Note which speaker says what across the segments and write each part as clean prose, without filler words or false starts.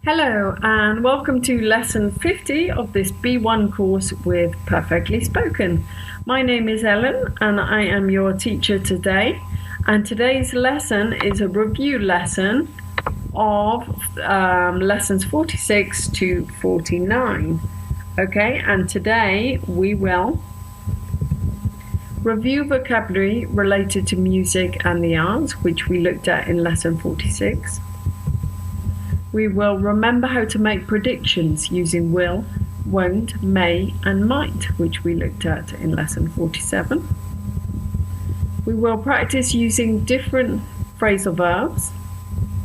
Speaker 1: Hello and welcome to lesson 50 of this B1 course with Perfectly Spoken. My name is Ellen and I am your teacher today. And today's lesson is a review lesson of lessons 46 to 49. Okay, and today we will review vocabulary related to music and the arts, which we looked at in lesson 46. We will remember how to make predictions using will, won't, may and might, which we looked at in lesson 47. We will practice using different phrasal verbs,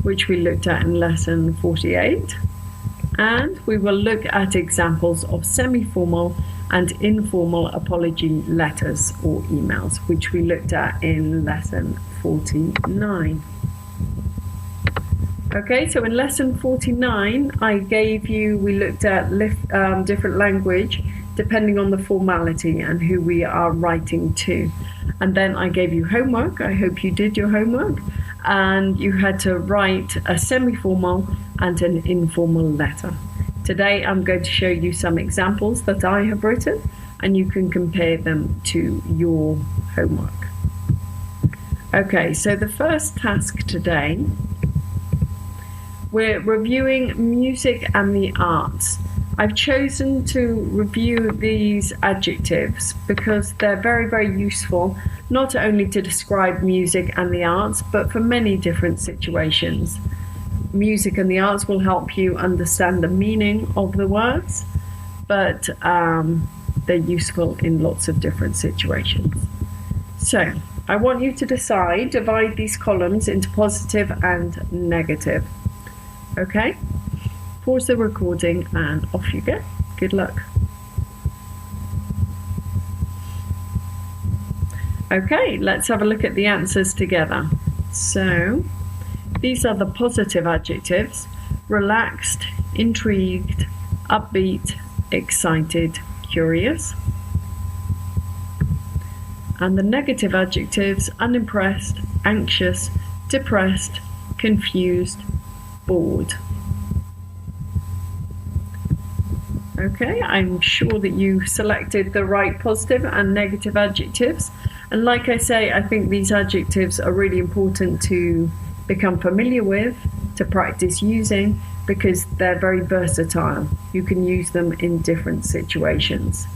Speaker 1: which we looked at in lesson 48. And we will look at examples of semi-formal and informal apology letters or emails, which we looked at in lesson 49. Okay, so in lesson 49, we looked at different language depending on the formality and who we are writing to. And then I gave you homework. I hope you did your homework. And you had to write a semi-formal and an informal letter. Today, I'm going to show you some examples that I have written, and you can compare them to your homework. Okay, so the first task today, we're reviewing music and the arts. I've chosen to review these adjectives because they're very, very useful, not only to describe music and the arts, but for many different situations. Music and the arts will help you understand the meaning of the words, but they're useful in lots of different situations. So I want you to divide these columns into positive and negative. Okay, pause the recording and off you go. Good luck. Okay, let's have a look at the answers together. So, these are the positive adjectives: relaxed, intrigued, upbeat, excited, curious. And the negative adjectives: unimpressed, anxious, depressed, confused, bored. Okay, I'm sure that you selected the right positive and negative adjectives. And like I say, I think these adjectives are really important to become familiar with, to practice using, because they're very versatile. You can use them in different situations.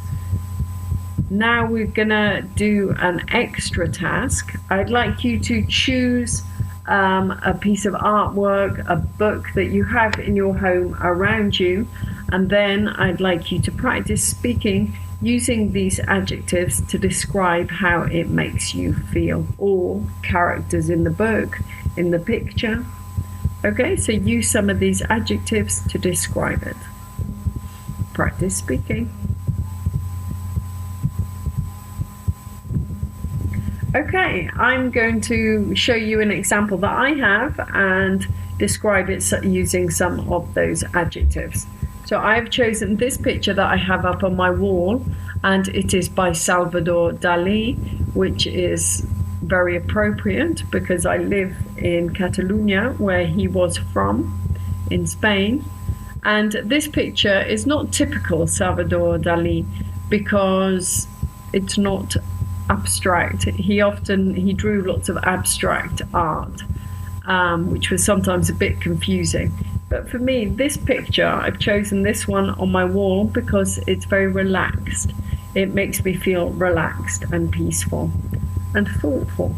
Speaker 1: Now we're gonna do an extra task. I'd like you to choose a piece of artwork, a book that you have in your home around you, and then I'd like you to practice speaking using these adjectives to describe how it makes you feel, or characters in the book, in the picture. Okay, so use some of these adjectives to describe it. Practice speaking. Okay, I'm going to show you an example that I have and describe it using some of those adjectives. So I've chosen this picture that I have up on my wall, and it is by Salvador Dali, which is very appropriate because I live in Catalonia, where he was from, in Spain. And this picture is not typical Salvador Dali because it's not abstract. He drew lots of abstract art, which was sometimes a bit confusing. But for me, this picture, I've chosen this one on my wall because it's very relaxed. It makes me feel relaxed and peaceful and thoughtful.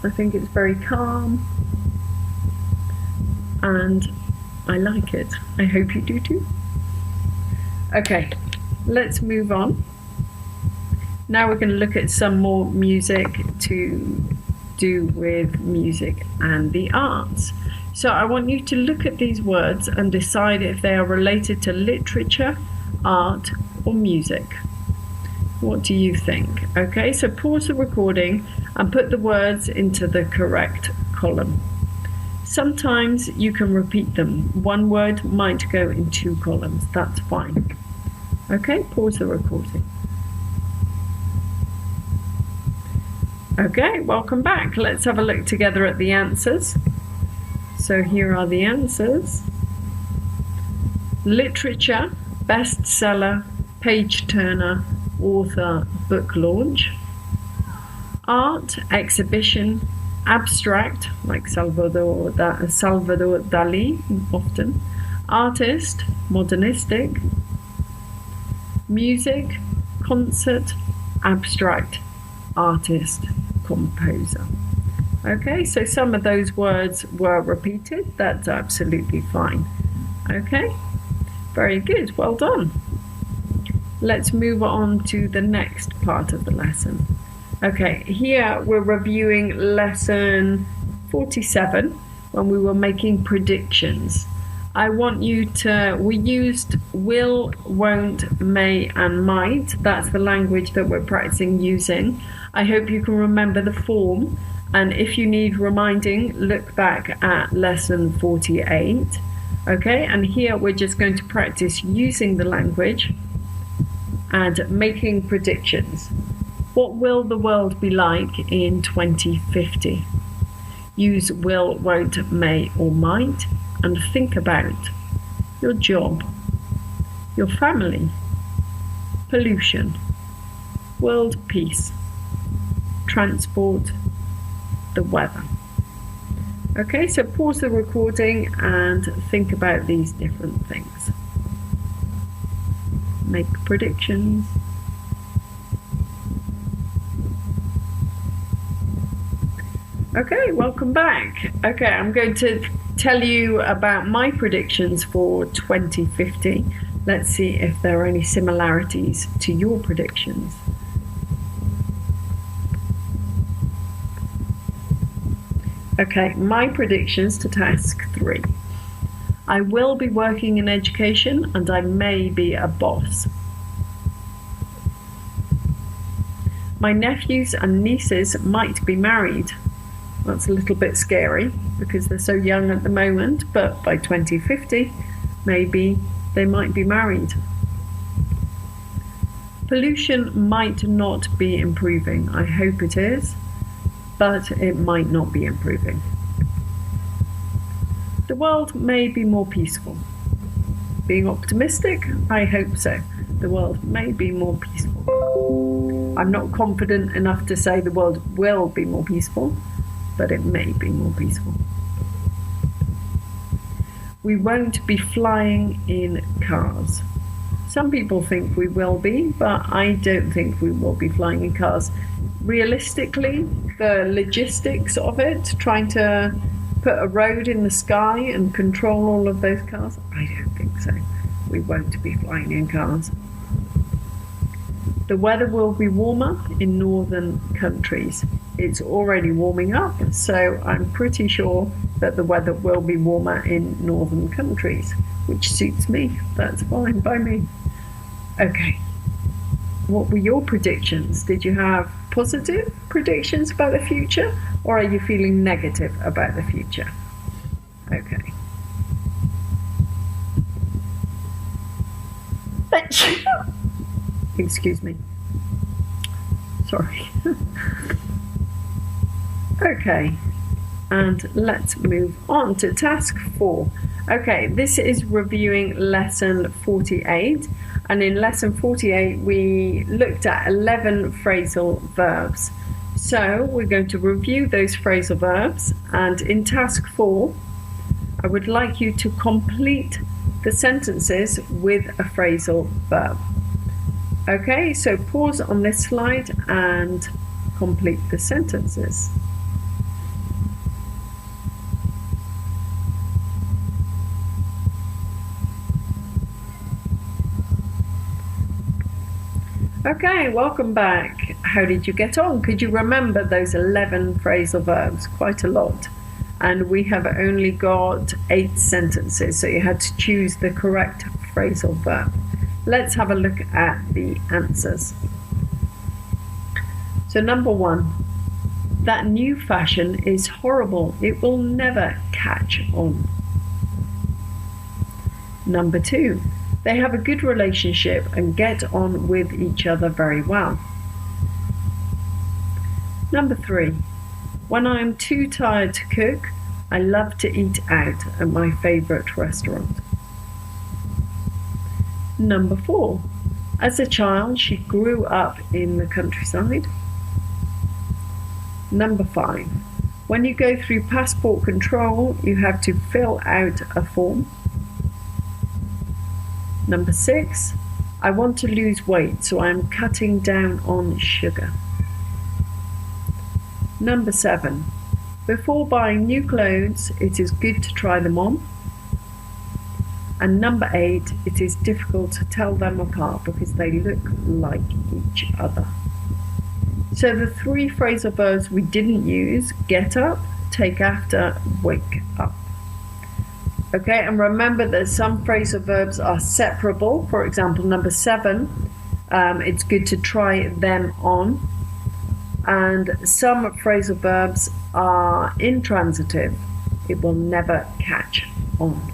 Speaker 1: I think it's very calm and I like it. I hope you do too. Okay, let's move on. Now we're going to look at some more music to do with music and the arts. So I want you to look at these words and decide if they are related to literature, art, or music. What do you think? Okay, so pause the recording and put the words into the correct column. Sometimes you can repeat them. One word might go in two columns. That's fine. Okay, pause the recording. Okay, welcome back. Let's have a look together at the answers. So here are the answers. literature, bestseller, page turner, author, book launch. Art, exhibition, abstract, like Salvador Dali often. Artist, modernistic. Music, concert, abstract, artist, composer. Okay, so some of those words were repeated. That's absolutely fine. Okay, very good. Well done. Let's move on to the next part of the lesson. Okay, here we're reviewing lesson 47 when we were making predictions. I want you to, we used will, won't, may, and might. That's the language that we're practicing using. I hope you can remember the form. And if you need reminding, look back at lesson 48. Okay, and here we're just going to practice using the language and making predictions. What will the world be like in 2050? Use will, won't, may, or might, and think about your job, your family, pollution, world peace, transport, the weather. Okay, so pause the recording and think about these different things. Make predictions. Okay, welcome back. Okay, I'm going to tell you about my predictions for 2050. Let's see if there are any similarities to your predictions. Okay, my predictions to task 3. I will be working in education and I may be a boss. My nephews and nieces might be married. That's a little bit scary because they're so young at the moment, but by 2050, maybe they might be married. Pollution might not be improving. I hope it is, but it might not be improving. The world may be more peaceful. Being optimistic, I hope so. The world may be more peaceful. I'm not confident enough to say the world will be more peaceful, but it may be more peaceful. We won't be flying in cars. Some people think we will be, but I don't think we will be flying in cars. Realistically, the logistics of it, trying to put a road in the sky and control all of those cars, I don't think so. We won't be flying in cars. The weather will be warmer in northern countries. It's already warming up, so I'm pretty sure that the weather will be warmer in northern countries, which suits me. That's fine by me. Okay. What were your predictions? Did you have positive predictions about the future, or are you feeling negative about the future? Okay. Excuse me. Sorry. Okay, and let's move on to task 4. Okay, this is reviewing lesson 48, and in lesson 48 we looked at 11 phrasal verbs. So we're going to review those phrasal verbs, and in task 4 I would like you to complete the sentences with a phrasal verb. Okay, so pause on this slide and complete the sentences. Okay, welcome back. How did you get on? Could you remember those 11 phrasal verbs? Quite a lot. And we have only got 8 sentences, so you had to choose the correct phrasal verb. Let's have a look at the answers. So number 1, that new fashion is horrible. It will never catch on. Number 2, they have a good relationship and get on with each other very well. Number 3, when I am too tired to cook, I love to eat out at my favourite restaurant. Number 4. As a child, she grew up in the countryside. Number 5. When you go through passport control, you have to fill out a form. Number 6. I want to lose weight, so I'm cutting down on sugar. Number 7. Before buying new clothes, it is good to try them on. And number 8, it is difficult to tell them apart because they look like each other. So the 3 phrasal verbs we didn't use: get up, take after, wake up. Okay, and remember that some phrasal verbs are separable. For example, number 7, it's good to try them on. And some phrasal verbs are intransitive. It will never catch on.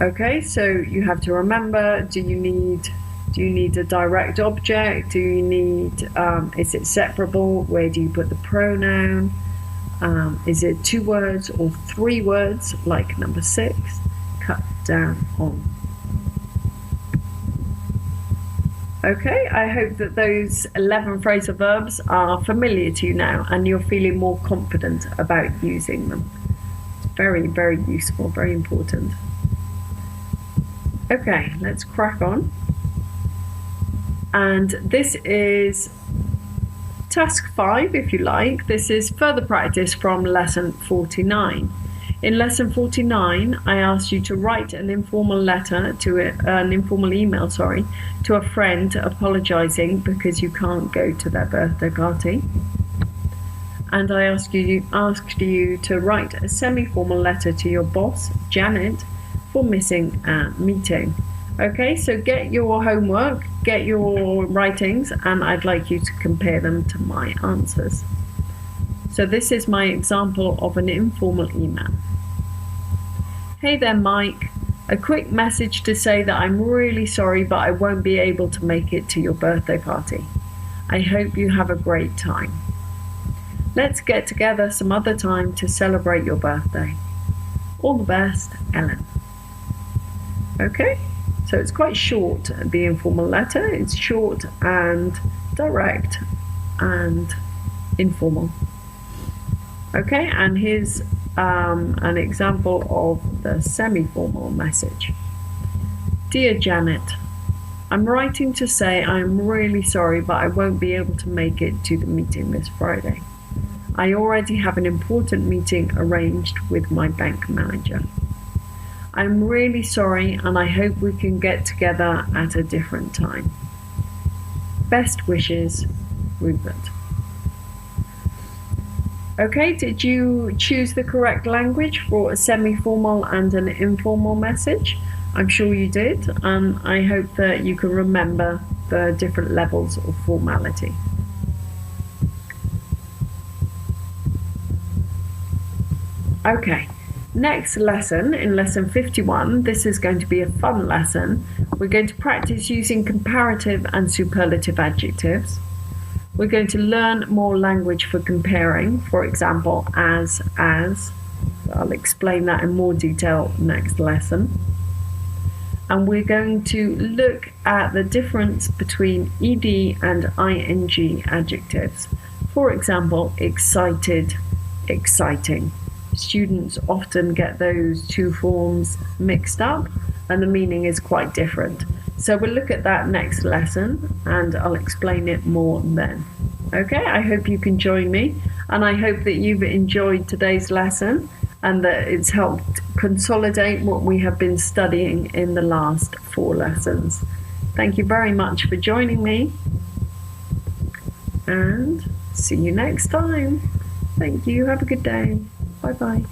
Speaker 1: Okay, so you have to remember, do you need a direct object? Do you need, is it separable? Where do you put the pronoun? Is it 2 words or 3 words, like number 6, cut down on? Okay, I hope that those 11 phrasal verbs are familiar to you now and you're feeling more confident about using them. It's very, very useful, very important. Okay, let's crack on. And this is task 5, if you like. This is further practice from lesson 49. In lesson 49, I asked you to write an informal letter an informal email, to a friend apologizing because you can't go to their birthday party. And I asked you to write a semi-formal letter to your boss, Janet, for missing a meeting. Okay, so get your homework, get your writings, and I'd like you to compare them to my answers. So this is my example of an informal email. Hey there, Mike. A quick message to say that I'm really sorry, but I won't be able to make it to your birthday party. I hope you have a great time. Let's get together some other time to celebrate your birthday. All the best, Ellen. Okay, so it's quite short, the informal letter. It's short and direct and informal. Okay, and here's an example of the semi-formal message. Dear Janet, I'm writing to say I'm really sorry, but I won't be able to make it to the meeting this Friday. I already have an important meeting arranged with my bank manager. I'm really sorry, and I hope we can get together at a different time. Best wishes, Rupert. Okay, did you choose the correct language for a semi-formal and an informal message? I'm sure you did, and I hope that you can remember the different levels of formality. Okay. Next lesson, in lesson 51, this is going to be a fun lesson. We're going to practice using comparative and superlative adjectives. We're going to learn more language for comparing, for example, as. I'll explain that in more detail next lesson. And we're going to look at the difference between ed and ing adjectives. For example, excited, exciting. Students often get those 2 forms mixed up and the meaning is quite different. So we'll look at that next lesson and I'll explain it more then. Okay, I hope you can join me and I hope that you've enjoyed today's lesson and that it's helped consolidate what we have been studying in the last 4 lessons. Thank you very much for joining me and see you next time. Thank you. Have a good day. Bye-bye.